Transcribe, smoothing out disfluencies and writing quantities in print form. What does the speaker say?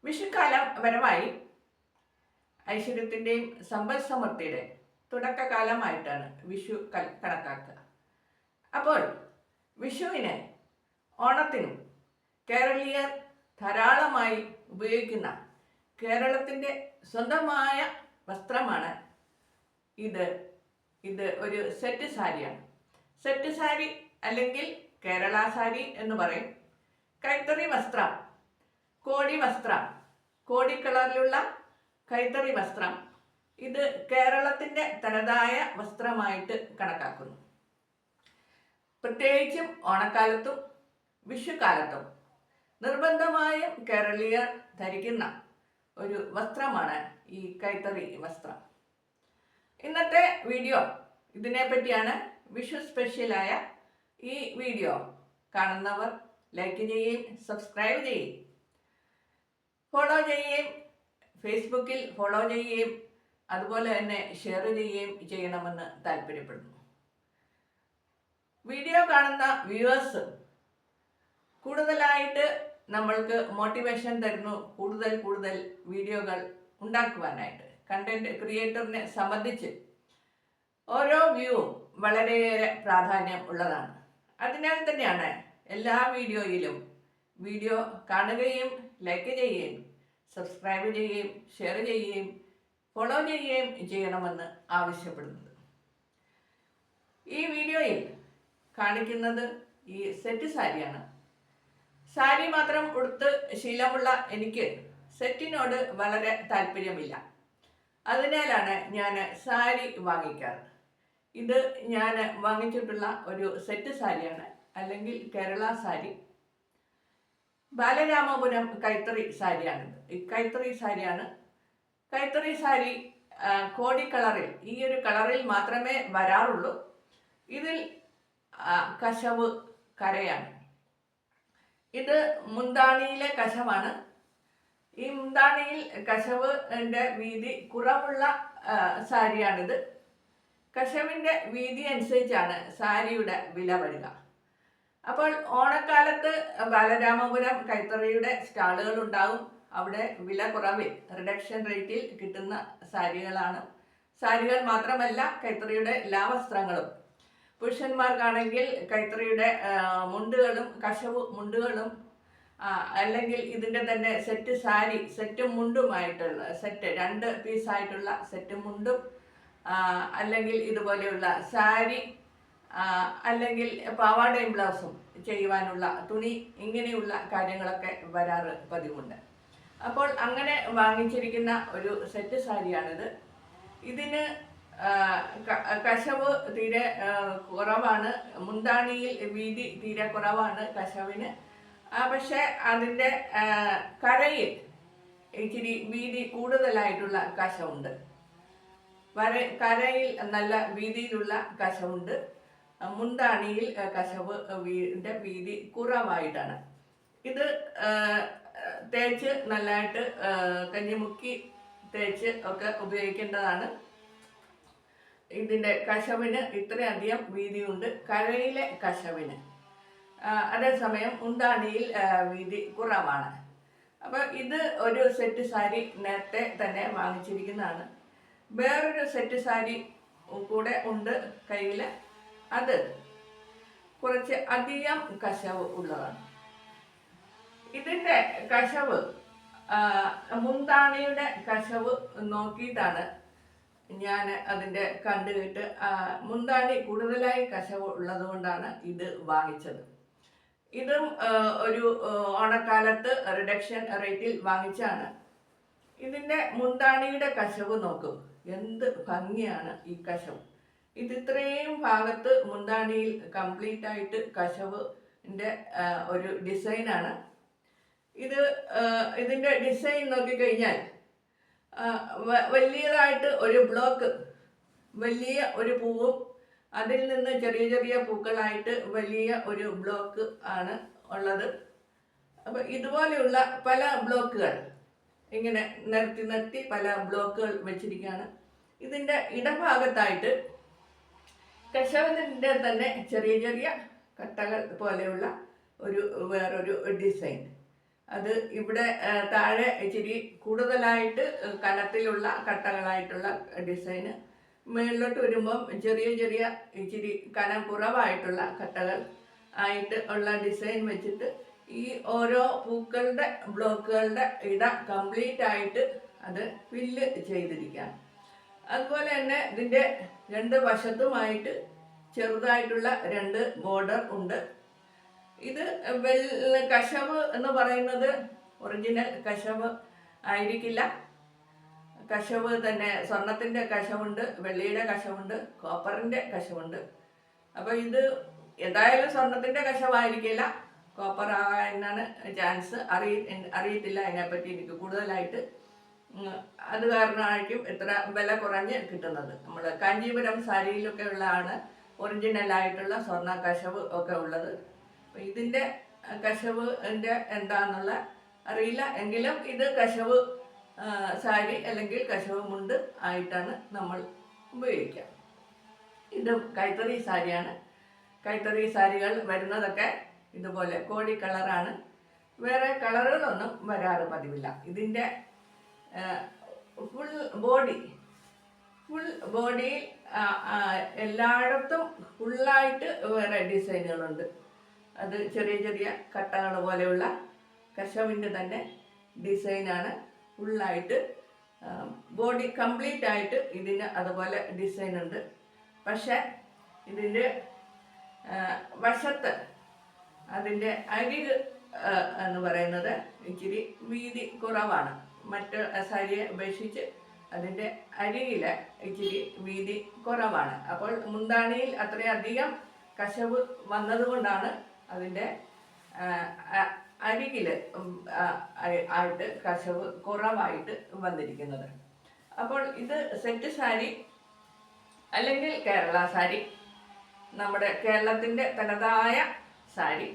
വിഷുക്കാലം വരവായി ഐശ്വര്യത്തിൻ്റെയും സമ്പൽ സമൃദ്ധിയുടെ തുടക്കകാലമായിട്ടാണ് വിഷു കണക്കാക്കുക. അപ്പോൾ വിഷുവിന് ഓണത്തിനും കേരളീയർ ധാരാളമായി ഉപയോഗിക്കുന്ന കേരളത്തിൻ്റെ സ്വന്തമായ വസ്ത്രമാണ് ഇത്. ഇത് ഒരു സെറ്റ് സാരിയാണ്. സെറ്റ് സാരി അല്ലെങ്കിൽ കേരള സാരി എന്ന് പറയും. കൈത്തറി വസ്ത്രം, കോടി വസ്ത്രം, കോടി കളറിലുള്ള കൈത്തറി വസ്ത്രം ഇത് കേരളത്തിൻ്റെ തനതായ വസ്ത്രമായിട്ട് കണക്കാക്കുന്നു. പ്രത്യേകിച്ചും ഓണക്കാലത്തും വിഷുക്കാലത്തും നിർബന്ധമായും കേരളീയർ ധരിക്കുന്ന ഒരു വസ്ത്രമാണ് ഈ കൈത്തറി വസ്ത്രം. ഇന്നത്തെ വീഡിയോ ഇതിനെപ്പറ്റിയാണ്. വിഷു സ്പെഷ്യലായ ഈ വീഡിയോ കാണുന്നവർ ലൈക്ക് ചെയ്യുകയും സബ്സ്ക്രൈബ് ചെയ്യുകയും ഫോളോ ചെയ്യുകയും ഫേസ്ബുക്കിൽ ഫോളോ ചെയ്യുകയും അതുപോലെ തന്നെ ഷെയർ ചെയ്യുകയും ചെയ്യണമെന്ന് താല്പര്യപ്പെടുന്നു. വീഡിയോ കാണുന്ന വ്യൂവേഴ്സ് കൂടുതലായിട്ട് നമ്മൾക്ക് മോട്ടിവേഷൻ തരുന്നു കൂടുതൽ വീഡിയോകൾ ഉണ്ടാക്കുവാനായിട്ട്. കണ്ടന്റ് ക്രിയേറ്ററിനെ സംബന്ധിച്ച് ഓരോ വ്യൂവും വളരെയേറെ പ്രാധാന്യം ഉള്ളതാണ്. അതിനാൽ തന്നെയാണ് എല്ലാ വീഡിയോയിലും വീഡിയോ കാണുകയും ലൈക്ക് ചെയ്യുകയും സബ്സ്ക്രൈബ് ചെയ്യുകയും ഷെയർ ചെയ്യുകയും ഫോളോ ചെയ്യുകയും ചെയ്യണമെന്ന് ആവശ്യപ്പെടുന്നത്. ഈ വീഡിയോയിൽ കാണിക്കുന്നത് ഈ സെറ്റ് സാരിയാണ്. സാരി മാത്രം ഉടുത്ത് ശീലമുള്ള എനിക്ക് സെറ്റിനോട് വളരെ താല്പര്യമില്ല. അതിനാലാണ് ഞാൻ സാരി വാങ്ങിക്കാറ്. ഇത് ഞാൻ വാങ്ങിച്ചിട്ടുള്ള ഒരു സെറ്റ് സാരിയാണ്, അല്ലെങ്കിൽ കേരള സാരി. ബാലരാമപുരം കൈത്തറി സാരിയാണിത്. ഈ കൈത്തറി സാരിയാണ്. കൈത്തറി സാരി കോടി കളറിൽ, ഈ ഒരു കളറിൽ മാത്രമേ വരാറുള്ളൂ. ഇതിൽ കശവ് കരയാണ്. ഇത് മുന്താണിയിലെ കശവാണ്. ഈ മുന്താണിയിൽ കശവിൻ്റെ വീതി കുറവുള്ള സാരിയാണിത്. കശവിൻ്റെ വീതി അനുസരിച്ചാണ് സാരിയുടെ വില വരിക. അപ്പോൾ ഓണക്കാലത്ത് ബാലരാമപുരം കൈത്തറിയുടെ സ്റ്റാളുകൾ ഉണ്ടാകും. അവിടെ വില കുറവിൽ റിഡക്ഷൻ റേറ്റിൽ കിട്ടുന്ന സാരികളാണ്. സാരികൾ മാത്രമല്ല, കൈത്തറിയുടെ എല്ലാ വസ്ത്രങ്ങളും. പുരുഷന്മാർക്കാണെങ്കിൽ കൈത്തറിയുടെ മുണ്ടുകളും കശവ് മുണ്ടുകളും അല്ലെങ്കിൽ ഇതിൻ്റെ തന്നെ സെറ്റ് സാരി, സെറ്റും മുണ്ടുമായിട്ടുള്ള സെറ്റ്, 2 പീസായിട്ടുള്ള സെറ്റ് മുണ്ടും അല്ലെങ്കിൽ ഇതുപോലെയുള്ള സാരി അല്ലെങ്കിൽ പാവാടയും ബ്ലൗസും ചെയ്യുവാനുള്ള തുണി, ഇങ്ങനെയുള്ള കാര്യങ്ങളൊക്കെ വരാറ് പതിവുണ്ട്. അപ്പോൾ അങ്ങനെ വാങ്ങിച്ചിരിക്കുന്ന ഒരു സെറ്റ് സാരിയാണിത്. ഇതിന് കശവ് തീരെ കുറവാണ്. മുന്താണിയിൽ വീതി തീരെ കുറവാണ് കശവിന്. പക്ഷെ അതിൻ്റെ കരയിൽ ഇച്ചിരി വീതി കൂടുതലായിട്ടുള്ള കശവുണ്ട്. കരയിൽ നല്ല വീതിയിലുള്ള കശവുണ്ട്. മുന്താണിയിൽ കശവ് വീതി കുറവായിട്ടാണ്. ഇത് തേച്ച് നല്ലതായിട്ട് കഞ്ഞിമുക്കി തേച്ച് ഒക്കെ ഉപയോഗിക്കേണ്ടതാണ്. ഇതിൻ്റെ കശവിന് ഇത്രയധികം വീതിയുണ്ട് കരയിലെ കശവിന്. അതേസമയം മുന്താണിയിൽ വീതി കുറവാണ്. അപ്പോൾ ഇത് ഒരു സെറ്റ് സാരി നേരത്തെ തന്നെ വാങ്ങിച്ചിരിക്കുന്നതാണ്. വേറൊരു സെറ്റ് സാരി കൂടെ ഉണ്ട് കയ്യിൽ. അത് കുറച്ച് അധികം കശവ് ഉള്ളതാണ്. ഇതിൻ്റെ കശവ് മുന്താണിയുടെ കശവ് നോക്കിയിട്ടാണ് ഞാൻ അതിൻ്റെ കണ്ടുകിട്ട് മുന്താണി കൂടുതലായി കശവ് ഉള്ളതുകൊണ്ടാണ് ഇത് വാങ്ങിച്ചത്. ഇതും ഒരു ഓണക്കാലത്ത് റിഡക്ഷൻ റേറ്റിൽ വാങ്ങിച്ചാണ്. ഇതിൻ്റെ മുന്താണിയുടെ കശവ് നോക്കൂ, എന്ത് ഭംഗിയാണ് ഈ കശവ്. ഇത് ഇത്രയും ഭാഗത്ത് മുന്താണിയിൽ കംപ്ലീറ്റ് ആയിട്ട് കശവിൻ്റെ ഒരു ഡിസൈനാണ്. ഇതിൻ്റെ ഡിസൈൻ നോക്കിക്കഴിഞ്ഞാൽ വലിയതായിട്ട് ഒരു ബ്ലോക്ക്, വലിയ ഒരു പൂവും അതിൽ നിന്ന് ചെറിയ ചെറിയ പൂക്കളായിട്ട് വലിയ ഒരു ബ്ലോക്ക് ആണ് ഉള്ളത്. അപ്പോൾ ഇതുപോലെയുള്ള പല ബ്ലോക്കുകൾ ഇങ്ങനെ നിരത്തി പല ബ്ലോക്കുകൾ വെച്ചിരിക്കുകയാണ്. ഇതിൻ്റെ ഇടഭാഗത്തായിട്ട് കശവിൻ്റെ തന്നെ ചെറിയ ചെറിയ കട്ടകൾ പോലെയുള്ള വേറൊരു ഡിസൈൻ. അത് ഇവിടെ താഴെ ഇച്ചിരി കൂടുതലായിട്ട് കനത്തിലുള്ള കട്ടകളായിട്ടുള്ള ഡിസൈന്, മുകളിലോട്ട് വരുമ്പം ചെറിയ ചെറിയ ഇച്ചിരി കനം കുറവായിട്ടുള്ള കട്ടകൾ ആയിട്ട് ഉള്ള ഡിസൈൻ വെച്ചിട്ട് ഈ ഓരോ പൂക്കളുടെ ബ്ലോക്കുകളുടെ ഇട കംപ്ലീറ്റ് ആയിട്ട് അത് ഫില്ല് ചെയ്തിരിക്കാം. അതുപോലെ തന്നെ ഇതിൻ്റെ രണ്ട് വശത്തുമായിട്ട് ചെറുതായിട്ടുള്ള രണ്ട് ബോർഡർ ഉണ്ട്. ഇത് കശവ് എന്ന് പറയുന്നത് ഒറിജിനൽ കശവ് ആയിരിക്കില്ല. കശവ് തന്നെ സ്വർണത്തിൻ്റെ കശവുണ്ട്, വെള്ളിയുടെ കശവുണ്ട്, കോപ്പറിൻ്റെ കശവുണ്ട്. അപ്പോൾ ഇത് എന്തായാലും സ്വർണത്തിൻ്റെ കശവായിരിക്കില്ല, കോപ്പർ ആകാനാണ് ചാൻസ്. അറിയത്തില്ല അതിനെപ്പറ്റി എനിക്ക് കൂടുതലായിട്ട്. അത് കാരണമായിരിക്കും ഇത്ര വില കുറഞ്ഞ് കിട്ടുന്നത്. നമ്മൾ കാഞ്ചീപുരം സാരിയിലൊക്കെ ഉള്ളതാണ് ഒറിജിനലായിട്ടുള്ള സ്വർണ്ണ കശവ് ഒക്കെ ഉള്ളത്. അപ്പോൾ ഇതിൻ്റെ കശവിൻ്റെ എന്താണെന്നുള്ള അറിയില്ല, എങ്കിലും ഇത് കശവ് സാരി അല്ലെങ്കിൽ കശവ് മുണ്ട് ആയിട്ടാണ് നമ്മൾ ഉപയോഗിക്കുക. ഇത് കൈത്തറി സാരിയാണ്. കൈത്തറി സാരികൾ വരുന്നതൊക്കെ ഇതുപോലെ കോടി കളറാണ്. വേറെ കളറുകളൊന്നും വരാറ് പതിവില്ല. ഇതിൻ്റെ ഫുൾ ബോഡിയിൽ എല്ലായിടത്തും ഫുള്ളായിട്ട് വേറെ ഡിസൈനുകളുണ്ട്. അത് ചെറിയ ചെറിയ കട്ടകൾ പോലെയുള്ള കശവിൻ്റെ തന്നെ ഡിസൈനാണ്. ഫുള്ളായിട്ട് ബോഡി കംപ്ലീറ്റ് ആയിട്ട് ഇതിന് അതുപോലെ ഡിസൈൻ ഉണ്ട്. പക്ഷേ ഇതിൻ്റെ വശത്ത് അതിൻ്റെ അരിക് എന്ന് പറയുന്നത് ഇച്ചിരി വീതി കുറവാണ്. മറ്റ് സാരിയെ അപേക്ഷിച്ച് അതിൻ്റെ അരികിൽ ഇച്ചിരി വീതി കുറവാണ്. അപ്പോൾ മുന്താണിയിൽ അത്രയധികം കശവ് വന്നതുകൊണ്ടാണ് അതിൻ്റെ അരികിൽ ആയിട്ട് കശവ് കുറവായിട്ട് വന്നിരിക്കുന്നത്. അപ്പോൾ ഇത് സെറ്റ് സാരി അല്ലെങ്കിൽ കേരള സാരി, നമ്മുടെ കേരളത്തിൻ്റെ തനതായ സാരി.